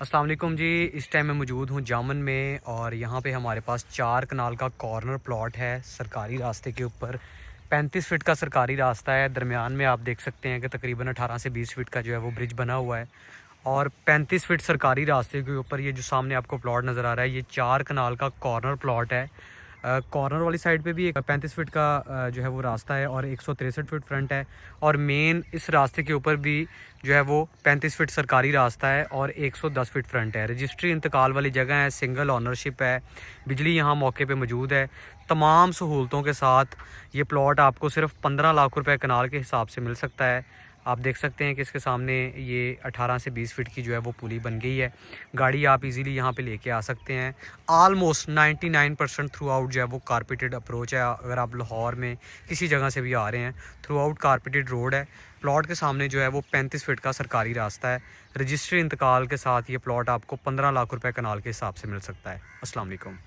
अस्सलाम वालेकुम जी। इस टाइम मैं मौजूद हूँ जामन में और यहाँ पे हमारे पास 4 कनाल का कॉर्नर प्लॉट है सरकारी रास्ते के ऊपर। 35 फीट का सरकारी रास्ता है। दरमियान में आप देख सकते हैं कि तकरीबन 18 से 20 फीट का जो है वो ब्रिज बना हुआ है और 35 फीट सरकारी रास्ते के ऊपर ये जो सामने आपको प्लॉट नज़र आ रहा है ये 4 कनाल का कॉर्नर प्लॉट है। कॉर्नर वाली साइड पे भी एक 35 फीट का जो है वो रास्ता है और 163 फीट फ्रंट है और मेन इस रास्ते के ऊपर भी जो है वो 35 फीट सरकारी रास्ता है और 110 फीट फ्रंट है। रजिस्ट्री इंतकाल वाली जगह है, सिंगल ओनरशिप है, बिजली यहाँ मौके पे मौजूद है। तमाम सहूलतों के साथ ये प्लॉट आपको सिर्फ 15 लाख रुपए कनाल के हिसाब से मिल सकता है। आप देख सकते हैं कि इसके सामने ये 18 से 20 फीट की जो है वो पुली बन गई है। गाड़ी आप इजीली यहाँ पे लेके आ सकते हैं। ऑलमोस्ट 99% थ्रू आउट जो है वो कारपेटेड अप्रोच है। अगर आप लाहौर में किसी जगह से भी आ रहे हैं थ्रू आउट कारपेटेड रोड है। प्लॉट के सामने जो है वो 35 फीट का सरकारी रास्ता है। रजिस्ट्री इंतकाल के साथ ये प्लॉट आपको 15 लाख रुपए कनाल के हिसाब से मिल सकता है। अस्सलाम वालेकुम।